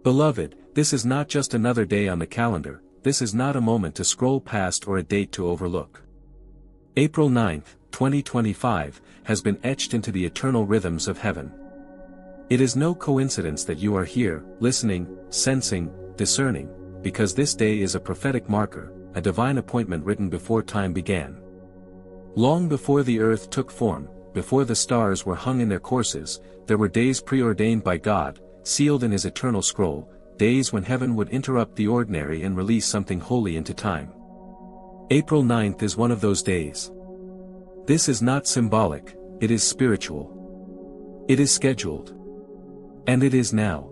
Beloved, this is not just another day on the calendar, this is not a moment to scroll past or a date to overlook. April 9, 2025, has been etched into the eternal rhythms of heaven. It is no coincidence that you are here, listening, sensing, discerning, because this day is a prophetic marker, a divine appointment written before time began. Long before the earth took form, before the stars were hung in their courses, there were days preordained by God, sealed in his eternal scroll, days when heaven would interrupt the ordinary and release something holy into time. April 9th is one of those days. This is not symbolic, it is spiritual. It is scheduled. And it is now.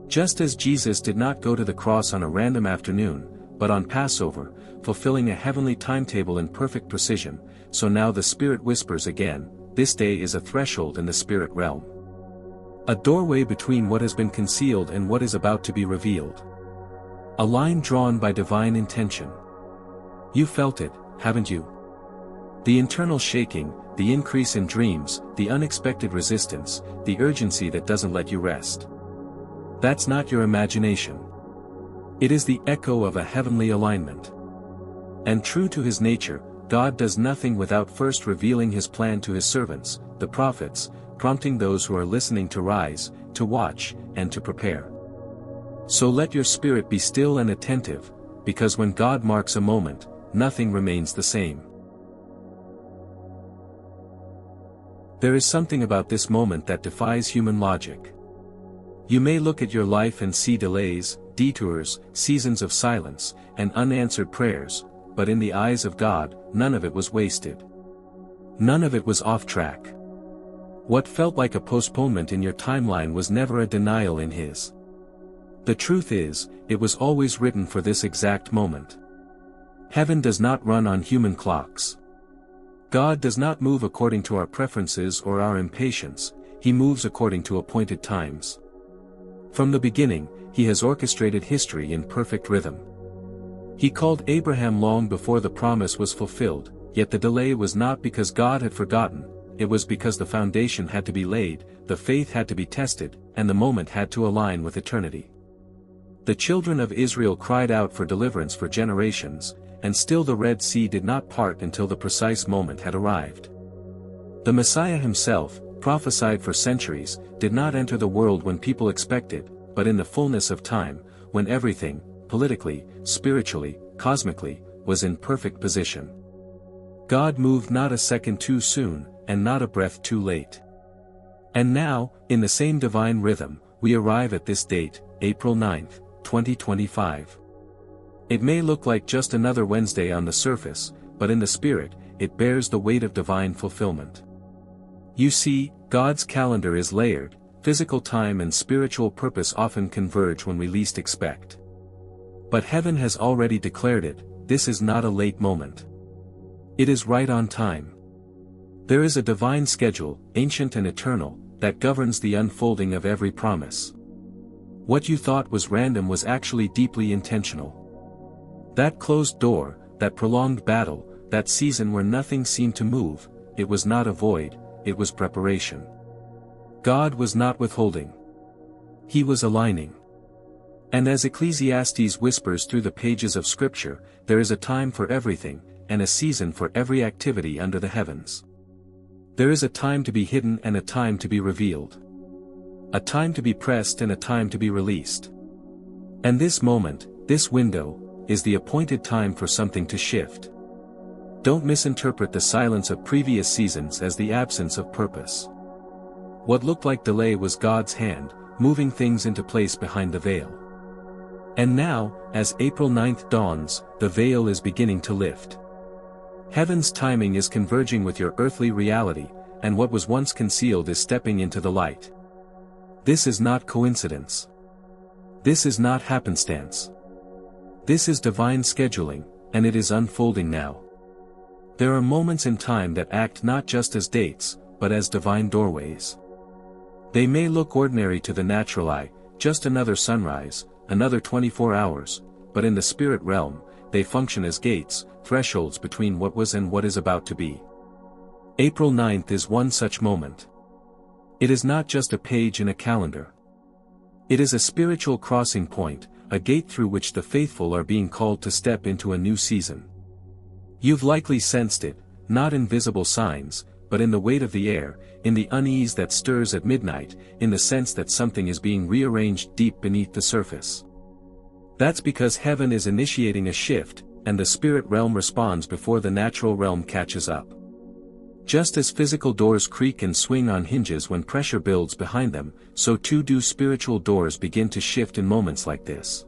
Just as Jesus did not go to the cross on a random afternoon, but on Passover, fulfilling a heavenly timetable in perfect precision, so now the Spirit whispers again, this day is a threshold in the spirit realm. A doorway between what has been concealed and what is about to be revealed. A line drawn by divine intention. You felt it, haven't you? The internal shaking, the increase in dreams, the unexpected resistance, the urgency that doesn't let you rest. That's not your imagination. It is the echo of a heavenly alignment. And true to his nature, God does nothing without first revealing his plan to his servants, the prophets, prompting those who are listening to rise, to watch, and to prepare. So let your spirit be still and attentive, because when God marks a moment, nothing remains the same. There is something about this moment that defies human logic. You may look at your life and see delays, detours, seasons of silence, and unanswered prayers, but in the eyes of God, none of it was wasted. None of it was off track. What felt like a postponement in your timeline was never a denial in his. The truth is, it was always written for this exact moment. Heaven does not run on human clocks. God does not move according to our preferences or our impatience, he moves according to appointed times. From the beginning, he has orchestrated history in perfect rhythm. He called Abraham long before the promise was fulfilled, yet the delay was not because God had forgotten, it was because the foundation had to be laid, the faith had to be tested, and the moment had to align with eternity. The children of Israel cried out for deliverance for generations, and still the Red Sea did not part until the precise moment had arrived. The Messiah himself, prophesied for centuries, did not enter the world when people expected, but in the fullness of time, when everything, politically, spiritually, cosmically, was in perfect position. God moved not a second too soon, and not a breath too late. And now, in the same divine rhythm, we arrive at this date, April 9, 2025. It may look like just another Wednesday on the surface, but in the spirit, it bears the weight of divine fulfillment. You see, God's calendar is layered, physical time and spiritual purpose often converge when we least expect. But heaven has already declared it, this is not a late moment. It is right on time. There is a divine schedule, ancient and eternal, that governs the unfolding of every promise. What you thought was random was actually deeply intentional. That closed door, that prolonged battle, that season where nothing seemed to move, it was not a void, it was preparation. God was not withholding. He was aligning. And as Ecclesiastes whispers through the pages of Scripture, there is a time for everything, and a season for every activity under the heavens. There is a time to be hidden and a time to be revealed. A time to be pressed and a time to be released. And this moment, this window, is the appointed time for something to shift. Don't misinterpret the silence of previous seasons as the absence of purpose. What looked like delay was God's hand, moving things into place behind the veil. And now, as April 9th dawns, the veil is beginning to lift. Heaven's timing is converging with your earthly reality, and what was once concealed is stepping into the light. This is not coincidence. This is not happenstance. This is divine scheduling, and it is unfolding now. There are moments in time that act not just as dates, but as divine doorways. They may look ordinary to the natural eye, just another sunrise, another 24 hours, but in the spirit realm, they function as gates, thresholds between what was and what is about to be. April 9th is one such moment. It is not just a page in a calendar. It is a spiritual crossing point, a gate through which the faithful are being called to step into a new season. You've likely sensed it, not in visible signs, but in the weight of the air, in the unease that stirs at midnight, in the sense that something is being rearranged deep beneath the surface. That's because heaven is initiating a shift, and the spirit realm responds before the natural realm catches up. Just as physical doors creak and swing on hinges when pressure builds behind them, so too do spiritual doors begin to shift in moments like this.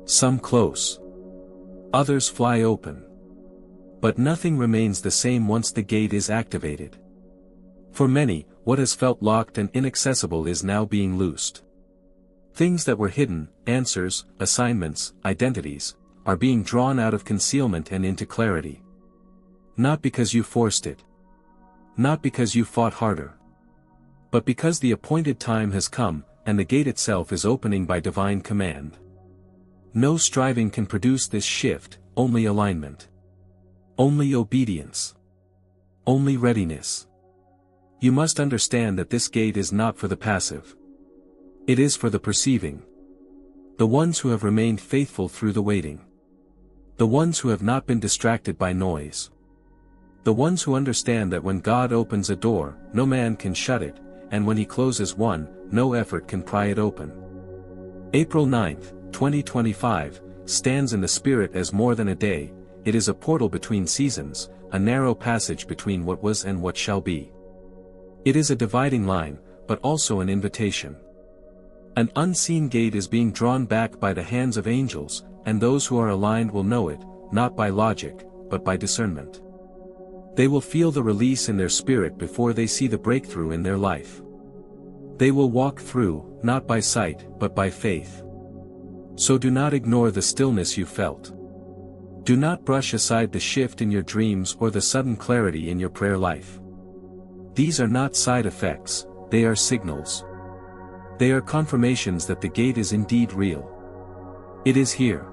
Some close. Others fly open. But nothing remains the same once the gate is activated. For many, what has felt locked and inaccessible is now being loosed. Things that were hidden, answers, assignments, identities, are being drawn out of concealment and into clarity. Not because you forced it. Not because you fought harder. But because the appointed time has come, and the gate itself is opening by divine command. No striving can produce this shift, only alignment. Only obedience. Only readiness. You must understand that this gate is not for the passive. It is for the perceiving. The ones who have remained faithful through the waiting. The ones who have not been distracted by noise. The ones who understand that when God opens a door, no man can shut it, and when he closes one, no effort can pry it open. April 9th, 2025, stands in the spirit as more than a day. It is a portal between seasons, a narrow passage between what was and what shall be. It is a dividing line, but also an invitation. An unseen gate is being drawn back by the hands of angels, and those who are aligned will know it, not by logic, but by discernment. They will feel the release in their spirit before they see the breakthrough in their life. They will walk through, not by sight, but by faith. So do not ignore the stillness you felt. Do not brush aside the shift in your dreams or the sudden clarity in your prayer life. These are not side effects, they are signals. They are confirmations that the gate is indeed real. It is here.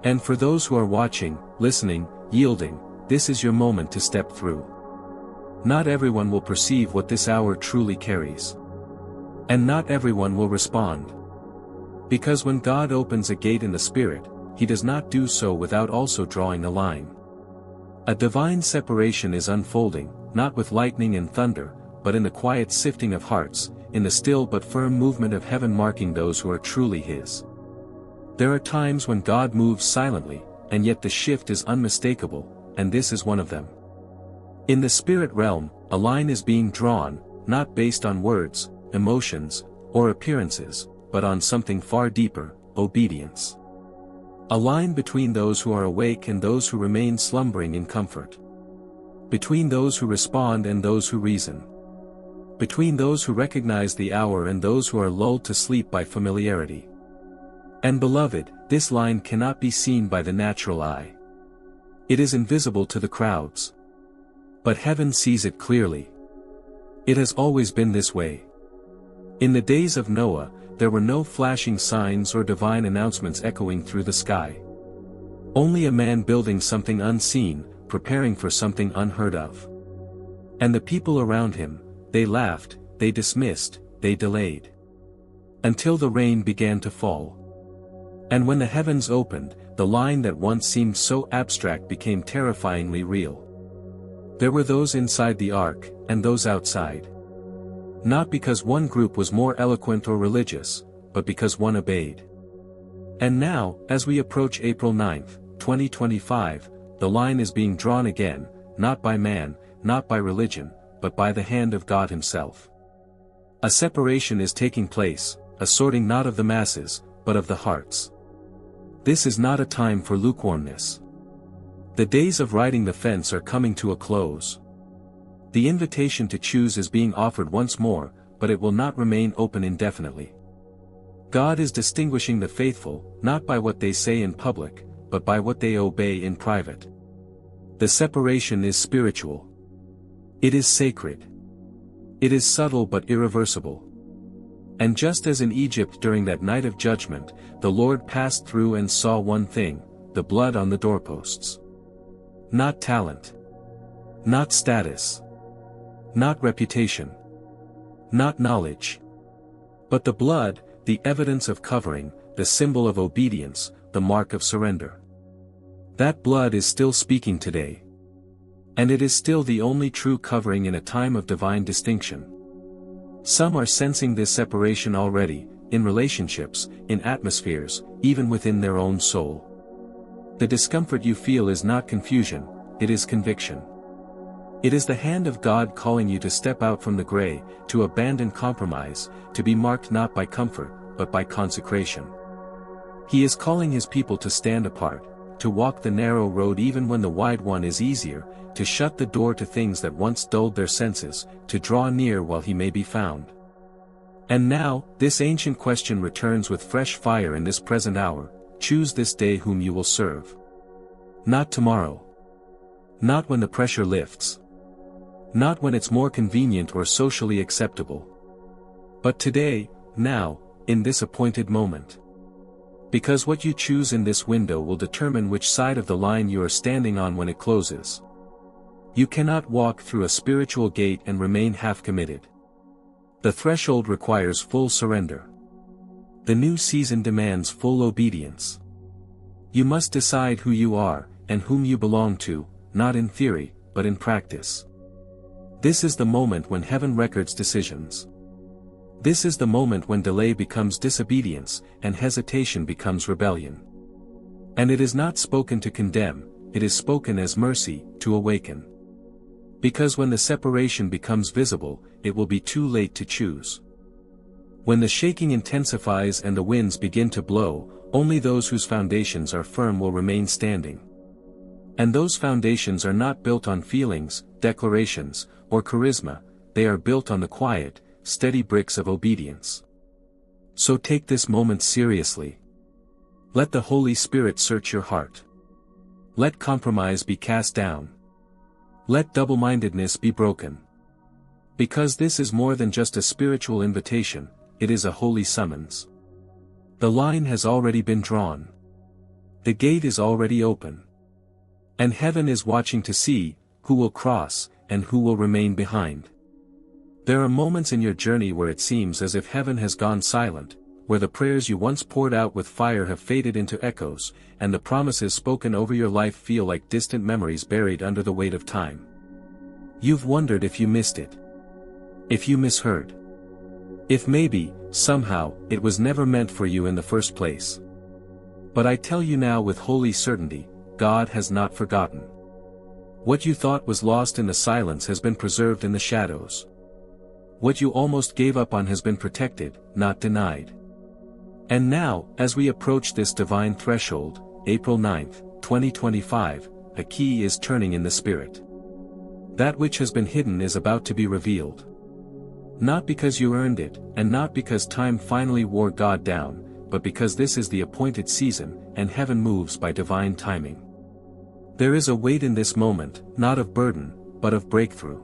And for those who are watching, listening, yielding, this is your moment to step through. Not everyone will perceive what this hour truly carries. And not everyone will respond. Because when God opens a gate in the Spirit, He does not do so without also drawing a line. A divine separation is unfolding, not with lightning and thunder, but in the quiet sifting of hearts, in the still but firm movement of heaven marking those who are truly His. There are times when God moves silently, and yet the shift is unmistakable, and this is one of them. In the spirit realm, a line is being drawn, not based on words, emotions, or appearances, but on something far deeper, obedience. A line between those who are awake and those who remain slumbering in comfort. Between those who respond and those who reason. Between those who recognize the hour and those who are lulled to sleep by familiarity. And beloved, this line cannot be seen by the natural eye. It is invisible to the crowds. But heaven sees it clearly. It has always been this way. In the days of Noah, there were no flashing signs or divine announcements echoing through the sky. Only a man building something unseen, preparing for something unheard of. And the people around him, they laughed, they dismissed, they delayed. Until the rain began to fall. And when the heavens opened, the line that once seemed so abstract became terrifyingly real. There were those inside the ark, and those outside. Not because one group was more eloquent or religious, but because one obeyed. And now, as we approach April 9th, 2025, the line is being drawn again, not by man, not by religion, but by the hand of God Himself. A separation is taking place, a sorting not of the masses, but of the hearts. This is not a time for lukewarmness. The days of riding the fence are coming to a close. The invitation to choose is being offered once more, but it will not remain open indefinitely. God is distinguishing the faithful, not by what they say in public, but by what they obey in private. The separation is spiritual. It is sacred. It is subtle but irreversible. And just as in Egypt during that night of judgment, the Lord passed through and saw one thing, the blood on the doorposts. Not talent. Not status. Not reputation. Not knowledge. But the blood, the evidence of covering, the symbol of obedience, the mark of surrender. That blood is still speaking today. And it is still the only true covering in a time of divine distinction. Some are sensing this separation already, in relationships, in atmospheres, even within their own soul. The discomfort you feel is not confusion, it is conviction. It is the hand of God calling you to step out from the gray, to abandon compromise, to be marked not by comfort, but by consecration. He is calling his people to stand apart, to walk the narrow road even when the wide one is easier, to shut the door to things that once dulled their senses, to draw near while he may be found. And now, this ancient question returns with fresh fire in this present hour: choose this day whom you will serve. Not tomorrow. Not when the pressure lifts. Not when it's more convenient or socially acceptable. But today, now, in this appointed moment. Because what you choose in this window will determine which side of the line you are standing on when it closes. You cannot walk through a spiritual gate and remain half-committed. The threshold requires full surrender. The new season demands full obedience. You must decide who you are, and whom you belong to, not in theory, but in practice. This is the moment when heaven records decisions. This is the moment when delay becomes disobedience, and hesitation becomes rebellion. And it is not spoken to condemn, it is spoken as mercy, to awaken. Because when the separation becomes visible, it will be too late to choose. When the shaking intensifies and the winds begin to blow, only those whose foundations are firm will remain standing. And those foundations are not built on feelings, declarations, or charisma, they are built on the quiet, steady bricks of obedience. So take this moment seriously. Let the Holy Spirit search your heart. Let compromise be cast down. Let double-mindedness be broken. Because this is more than just a spiritual invitation, it is a holy summons. The line has already been drawn. The gate is already open. And heaven is watching to see who will cross, and who will remain behind. There are moments in your journey where it seems as if heaven has gone silent, where the prayers you once poured out with fire have faded into echoes, and the promises spoken over your life feel like distant memories buried under the weight of time. You've wondered if you missed it. If you misheard. If maybe, somehow, it was never meant for you in the first place. But I tell you now with holy certainty, God has not forgotten. What you thought was lost in the silence has been preserved in the shadows. What you almost gave up on has been protected, not denied. And now, as we approach this divine threshold, April 9th, 2025, a key is turning in the Spirit. That which has been hidden is about to be revealed. Not because you earned it, and not because time finally wore God down, but because this is the appointed season, and heaven moves by divine timing. There is a weight in this moment, not of burden, but of breakthrough.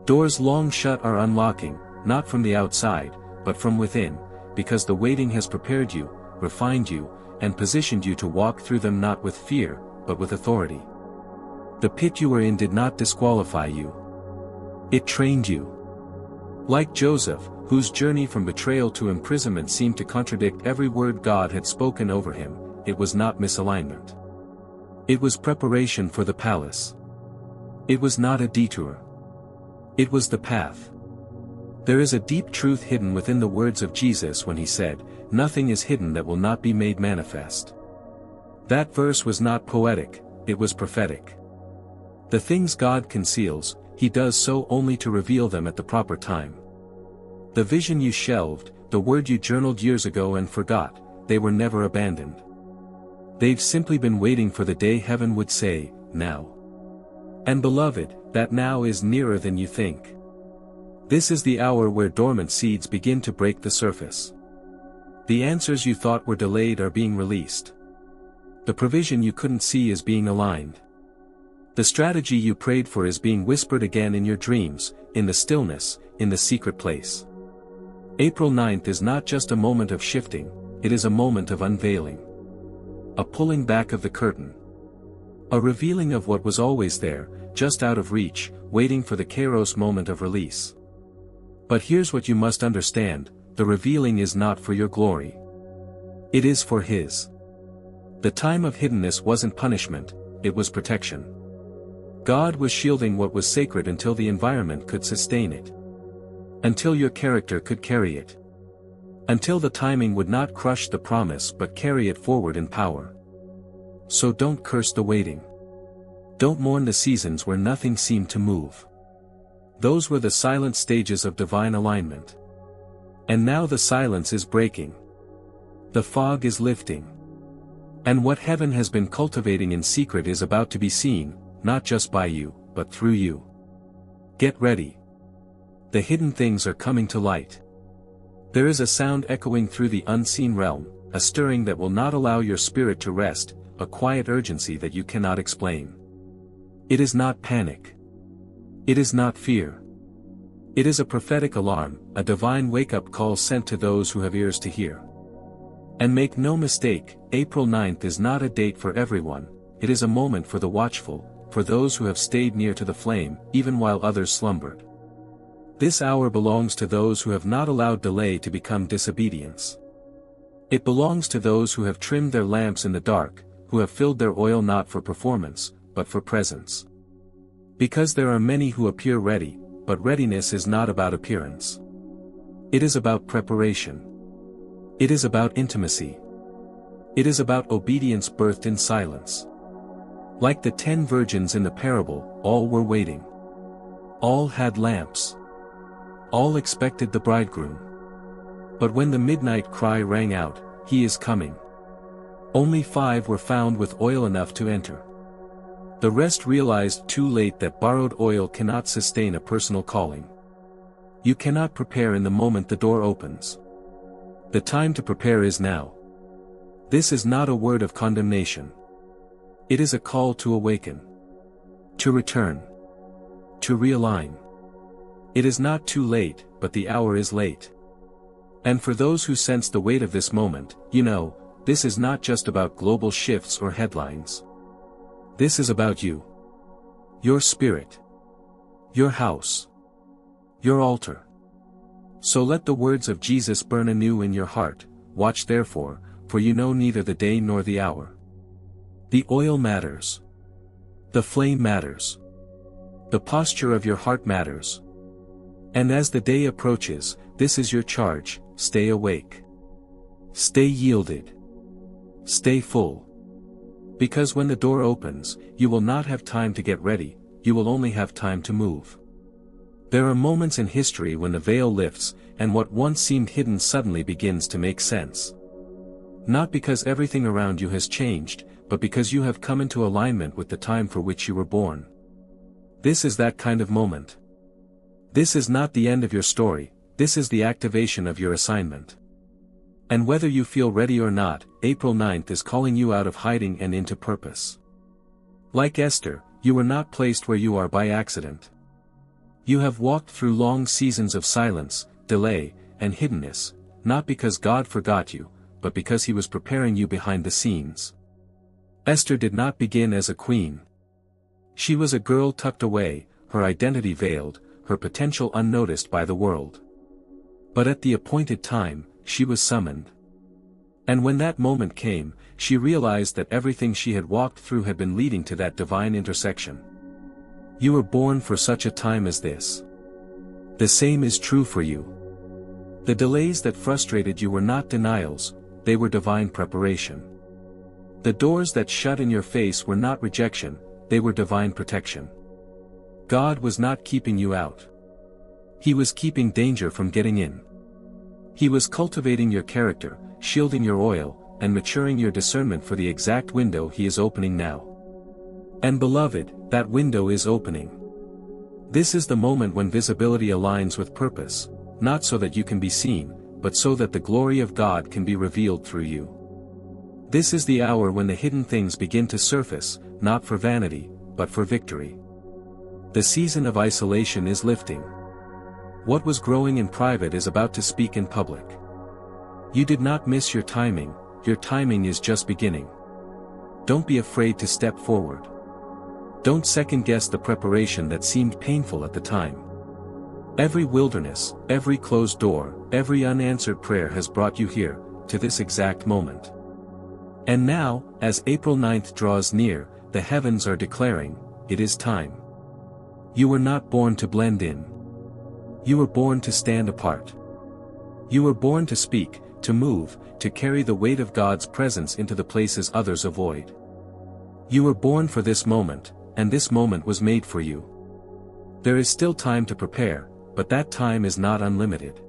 Doors long shut are unlocking, not from the outside, but from within, because the waiting has prepared you, refined you, and positioned you to walk through them not with fear, but with authority. The pit you were in did not disqualify you. It trained you. Like Joseph, whose journey from betrayal to imprisonment seemed to contradict every word God had spoken over him, it was not misalignment. It was preparation for the palace. It was not a detour. It was the path. There is a deep truth hidden within the words of Jesus when he said, "Nothing is hidden that will not be made manifest." That verse was not poetic, it was prophetic. The things God conceals, he does so only to reveal them at the proper time. The vision you shelved, the word you journaled years ago and forgot, they were never abandoned. They've simply been waiting for the day heaven would say, "Now." And beloved, that now is nearer than you think. This is the hour where dormant seeds begin to break the surface. The answers you thought were delayed are being released. The provision you couldn't see is being aligned. The strategy you prayed for is being whispered again in your dreams, in the stillness, in the secret place. April 9th is not just a moment of shifting, it is a moment of unveiling. A pulling back of the curtain. A revealing of what was always there, just out of reach, waiting for the Kairos moment of release. But here's what you must understand, the revealing is not for your glory. It is for His. The time of hiddenness wasn't punishment, it was protection. God was shielding what was sacred until the environment could sustain it. Until your character could carry it. Until the timing would not crush the promise but carry it forward in power. So don't curse the waiting. Don't mourn the seasons where nothing seemed to move. Those were the silent stages of divine alignment. And now the silence is breaking. The fog is lifting. And what heaven has been cultivating in secret is about to be seen, not just by you, but through you. Get ready. The hidden things are coming to light. There is a sound echoing through the unseen realm, a stirring that will not allow your spirit to rest, a quiet urgency that you cannot explain. It is not panic. It is not fear. It is a prophetic alarm, a divine wake-up call sent to those who have ears to hear. And make no mistake, April 9th is not a date for everyone, it is a moment for the watchful, for those who have stayed near to the flame, even while others slumbered. This hour belongs to those who have not allowed delay to become disobedience. It belongs to those who have trimmed their lamps in the dark, who have filled their oil not for performance, but for presence. Because there are many who appear ready, but readiness is not about appearance. It is about preparation. It is about intimacy. It is about obedience birthed in silence. Like the 10 virgins in the parable, all were waiting. All had lamps. All expected the bridegroom. But when the midnight cry rang out, "He is coming," only 5 were found with oil enough to enter. The rest realized too late that borrowed oil cannot sustain a personal calling. You cannot prepare in the moment the door opens. The time to prepare is now. This is not a word of condemnation. It is a call to awaken. To return. To realign. It is not too late, but the hour is late. And for those who sense the weight of this moment, this is not just about global shifts or headlines. This is about you. Your spirit. Your house. Your altar. So let the words of Jesus burn anew in your heart, watch therefore, for you know neither the day nor the hour. The oil matters. The flame matters. The posture of your heart matters. And as the day approaches, this is your charge: stay awake. Stay yielded. Stay full. Because when the door opens, you will not have time to get ready, you will only have time to move. There are moments in history when the veil lifts, and what once seemed hidden suddenly begins to make sense. Not because everything around you has changed, but because you have come into alignment with the time for which you were born. This is that kind of moment. This is not the end of your story, this is the activation of your assignment. And whether you feel ready or not, April 9th is calling you out of hiding and into purpose. Like Esther, you were not placed where you are by accident. You have walked through long seasons of silence, delay, and hiddenness, not because God forgot you, but because He was preparing you behind the scenes. Esther did not begin as a queen. She was a girl tucked away, her identity veiled, her potential unnoticed by the world. But at the appointed time, she was summoned. And when that moment came, she realized that everything she had walked through had been leading to that divine intersection. You were born for such a time as this. The same is true for you. The delays that frustrated you were not denials, they were divine preparation. The doors that shut in your face were not rejection, they were divine protection. God was not keeping you out. He was keeping danger from getting in. He was cultivating your character, shielding your oil, and maturing your discernment for the exact window He is opening now. And beloved, that window is opening. This is the moment when visibility aligns with purpose, not so that you can be seen, but so that the glory of God can be revealed through you. This is the hour when the hidden things begin to surface, not for vanity, but for victory. The season of isolation is lifting. What was growing in private is about to speak in public. You did not miss your timing is just beginning. Don't be afraid to step forward. Don't second-guess the preparation that seemed painful at the time. Every wilderness, every closed door, every unanswered prayer has brought you here, to this exact moment. And now, as April 9th draws near, the heavens are declaring, it is time. You were not born to blend in. You were born to stand apart. You were born to speak, to move, to carry the weight of God's presence into the places others avoid. You were born for this moment, and this moment was made for you. There is still time to prepare, but that time is not unlimited.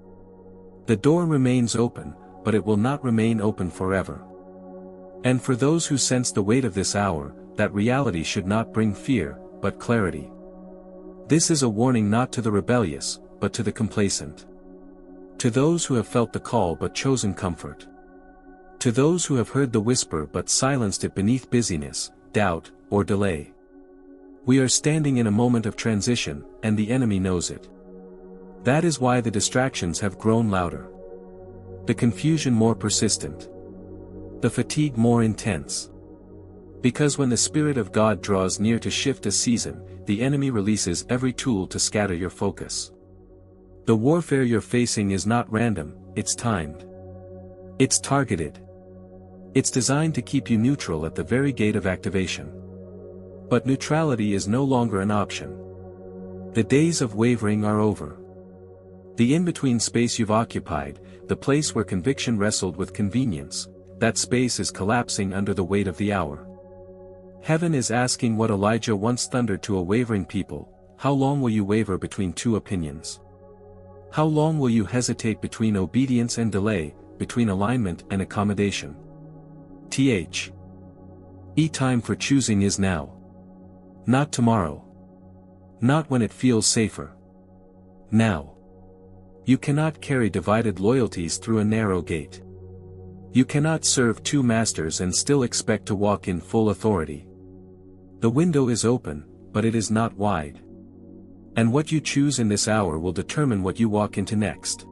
The door remains open, but it will not remain open forever. And for those who sense the weight of this hour, that reality should not bring fear, but clarity. This is a warning not to the rebellious, but to the complacent. To those who have felt the call but chosen comfort. To those who have heard the whisper but silenced it beneath busyness, doubt, or delay. We are standing in a moment of transition, and the enemy knows it. That is why the distractions have grown louder. The confusion more persistent. The fatigue more intense. Because when the Spirit of God draws near to shift a season, the enemy releases every tool to scatter your focus. The warfare you're facing is not random, it's timed. It's targeted. It's designed to keep you neutral at the very gate of activation. But neutrality is no longer an option. The days of wavering are over. The in-between space you've occupied, the place where conviction wrestled with convenience, that space is collapsing under the weight of the hour. Heaven is asking what Elijah once thundered to a wavering people: how long will you waver between two opinions? How long will you hesitate between obedience and delay, between alignment and accommodation? Time for choosing is now. Not tomorrow. Not when it feels safer. Now. You cannot carry divided loyalties through a narrow gate. You cannot serve two masters and still expect to walk in full authority. The window is open, but it is not wide. And what you choose in this hour will determine what you walk into next.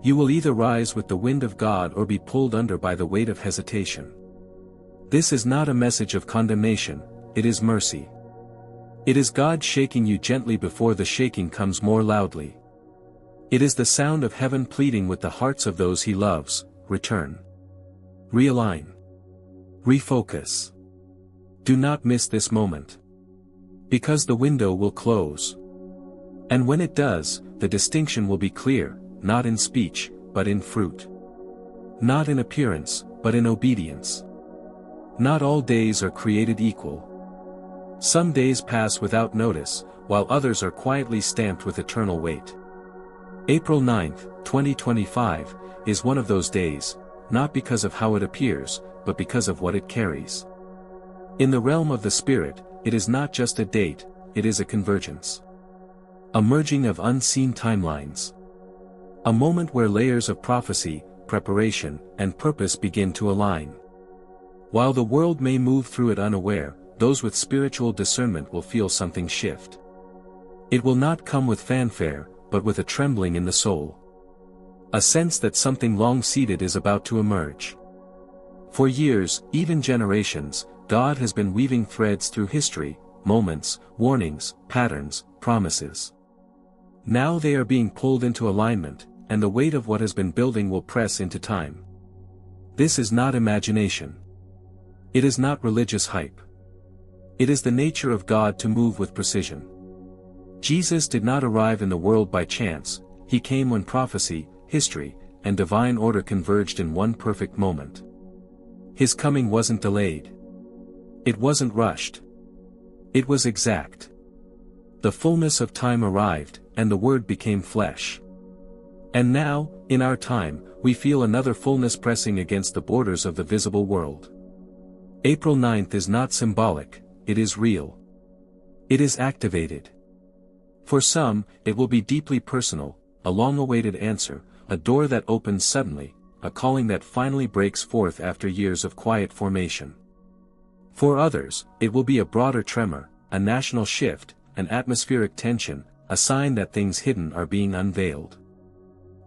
You will either rise with the wind of God or be pulled under by the weight of hesitation. This is not a message of condemnation, it is mercy. It is God shaking you gently before the shaking comes more loudly. It is the sound of heaven pleading with the hearts of those he loves: return. Realign. Refocus. Do not miss this moment. Because the window will close. And when it does, the distinction will be clear, not in speech, but in fruit. Not in appearance, but in obedience. Not all days are created equal. Some days pass without notice, while others are quietly stamped with eternal weight. April 9th, 2025, is one of those days, not because of how it appears, but because of what it carries. In the realm of the Spirit, it is not just a date, it is a convergence. A merging of unseen timelines. A moment where layers of prophecy, preparation, and purpose begin to align. While the world may move through it unaware, those with spiritual discernment will feel something shift. It will not come with fanfare, but with a trembling in the soul. A sense that something long-seated is about to emerge. For years, even generations, God has been weaving threads through history, moments, warnings, patterns, promises. Now they are being pulled into alignment, and the weight of what has been building will press into time. This is not imagination. It is not religious hype. It is the nature of God to move with precision. Jesus did not arrive in the world by chance, he came when prophecy, history, and divine order converged in one perfect moment. His coming wasn't delayed. It wasn't rushed. It was exact. The fullness of time arrived, and the Word became flesh. And now, in our time, we feel another fullness pressing against the borders of the visible world. April 9th is not symbolic, it is real. It is activated. For some, it will be deeply personal, a long-awaited answer, a door that opens suddenly, a calling that finally breaks forth after years of quiet formation. For others, it will be a broader tremor, a national shift, an atmospheric tension, a sign that things hidden are being unveiled.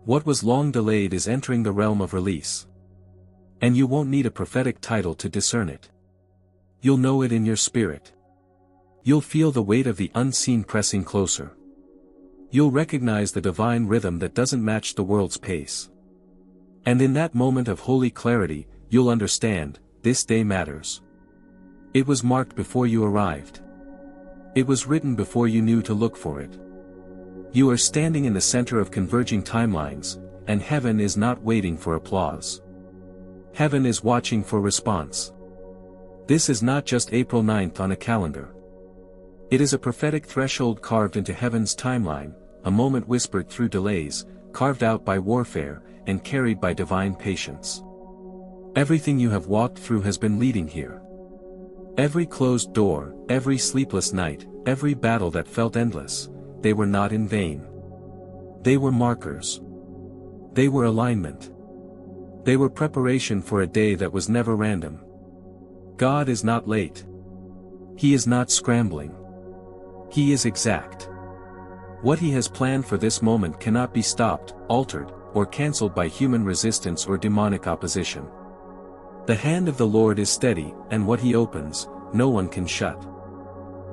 What was long delayed is entering the realm of release. And you won't need a prophetic title to discern it. You'll know it in your spirit. You'll feel the weight of the unseen pressing closer. You'll recognize the divine rhythm that doesn't match the world's pace. And in that moment of holy clarity, you'll understand, this day matters. It was marked before you arrived. It was written before you knew to look for it. You are standing in the center of converging timelines, and heaven is not waiting for applause. Heaven is watching for response. This is not just April 9th on a calendar. It is a prophetic threshold carved into heaven's timeline, a moment whispered through delays, carved out by warfare, and carried by divine patience. Everything you have walked through has been leading here. Every closed door, every sleepless night, every battle that felt endless, they were not in vain. They were markers. They were alignment. They were preparation for a day that was never random. God is not late. He is not scrambling. He is exact. What he has planned for this moment cannot be stopped, altered, or cancelled by human resistance or demonic opposition. The hand of the Lord is steady, and what he opens, no one can shut.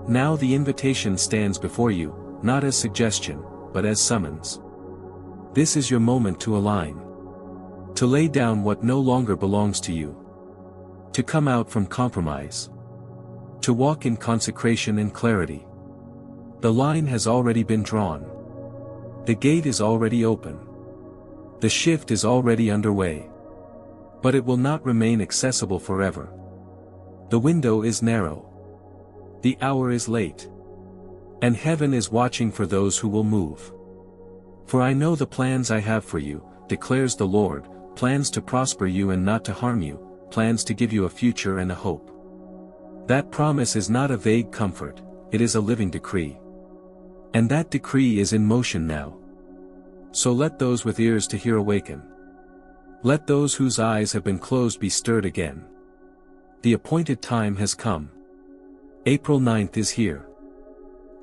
Now the invitation stands before you, not as suggestion, but as summons. This is your moment to align. To lay down what no longer belongs to you. To come out from compromise. To walk in consecration and clarity. The line has already been drawn. The gate is already open. The shift is already underway. But it will not remain accessible forever. The window is narrow. The hour is late. And heaven is watching for those who will move. For I know the plans I have for you, declares the Lord, plans to prosper you and not to harm you, plans to give you a future and a hope. That promise is not a vague comfort, it is a living decree. And that decree is in motion now. So let those with ears to hear awaken. Let those whose eyes have been closed be stirred again. The appointed time has come. April 9th is here.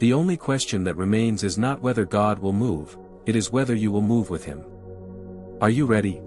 The only question that remains is not whether God will move, it is whether you will move with him. Are you ready?